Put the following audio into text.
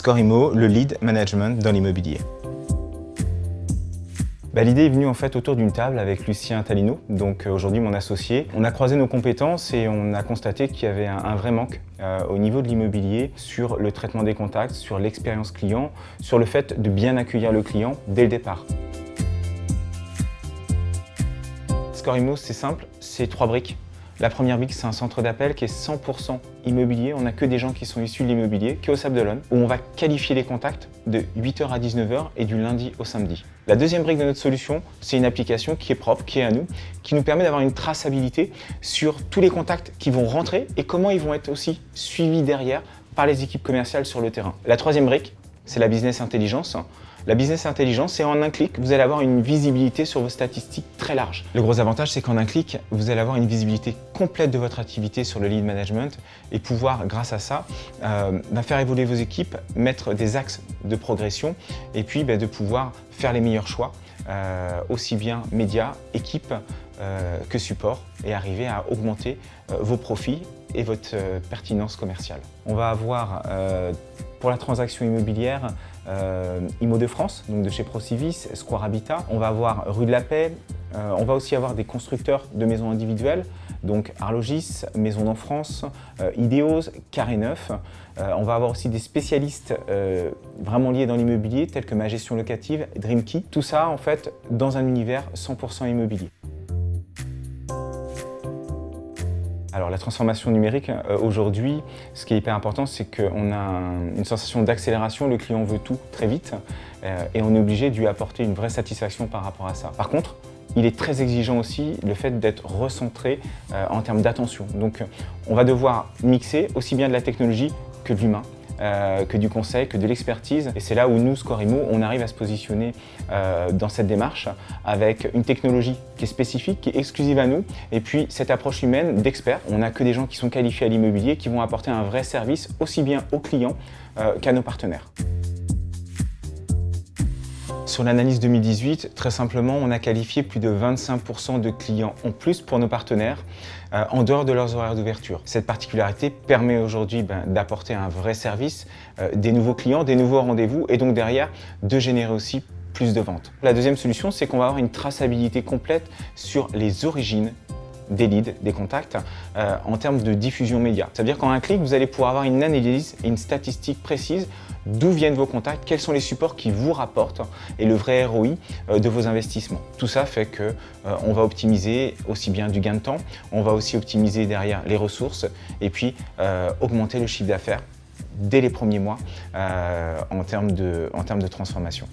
Scorimo, le lead management dans l'immobilier. L'idée est venue en fait autour d'une table avec Lucien Talino, donc aujourd'hui mon associé. On a croisé nos compétences et on a constaté qu'il y avait un vrai manque au niveau de l'immobilier sur le traitement des contacts, sur l'expérience client, sur le fait de bien accueillir le client dès le départ. Scorimo, c'est simple, c'est 3 briques. La première brique, c'est un centre d'appel qui est 100% immobilier. On n'a que des gens qui sont issus de l'immobilier, qui est au Sable d'Olonne, où on va qualifier les contacts de 8h à 19h et du lundi au samedi. La deuxième brique de notre solution, c'est une application qui est propre, qui est à nous, qui nous permet d'avoir une traçabilité sur tous les contacts qui vont rentrer et comment ils vont être aussi suivis derrière par les équipes commerciales sur le terrain. La troisième brique, c'est la business intelligence. La business intelligence, c'est en un clic, vous allez avoir une visibilité sur vos statistiques très large. Le gros avantage, c'est qu'en un clic, vous allez avoir une visibilité complète de votre activité sur le lead management et pouvoir, grâce à ça, faire évoluer vos équipes, mettre des axes de progression et puis de pouvoir faire les meilleurs choix, aussi bien médias, équipes que support, et arriver à augmenter vos profits et votre pertinence commerciale. On va avoir pour la transaction immobilière Immo de France, donc de chez Procivis, Square Habitat. On va avoir Rue de la Paix. On va aussi avoir des constructeurs de maisons individuelles, donc Arlogis, Maisons en France, Ideos, Carré Neuf. On va avoir aussi des spécialistes vraiment liés dans l'immobilier, tels que Ma Gestion Locative, Dreamkey. Tout ça, en fait, dans un univers 100% immobilier. Alors la transformation numérique, aujourd'hui, ce qui est hyper important, c'est qu'on a une sensation d'accélération, le client veut tout très vite et on est obligé de lui apporter une vraie satisfaction par rapport à ça. Par contre, il est très exigeant aussi le fait d'être recentré en termes d'attention. Donc on va devoir mixer aussi bien de la technologie que de l'humain. Que du conseil, que de l'expertise. Et c'est là où nous, Scorimo, on arrive à se positionner dans cette démarche avec une technologie qui est spécifique, qui est exclusive à nous, et puis cette approche humaine d'experts. On n'a que des gens qui sont qualifiés à l'immobilier, qui vont apporter un vrai service aussi bien aux clients qu'à nos partenaires. Sur l'analyse 2018, très simplement, on a qualifié plus de 25% de clients en plus pour nos partenaires en dehors de leurs horaires d'ouverture. Cette particularité permet aujourd'hui d'apporter un vrai service, des nouveaux clients, des nouveaux rendez-vous et donc derrière de générer aussi plus de ventes. La deuxième solution, c'est qu'on va avoir une traçabilité complète sur les origines des leads, des contacts, en termes de diffusion média. Ça veut dire qu'en un clic, vous allez pouvoir avoir une analyse et une statistique précise d'où viennent vos contacts, quels sont les supports qui vous rapportent et le vrai ROI de vos investissements. Tout ça fait qu'on va optimiser aussi bien du gain de temps, on va aussi optimiser derrière les ressources et puis augmenter le chiffre d'affaires dès les premiers mois en termes de transformation.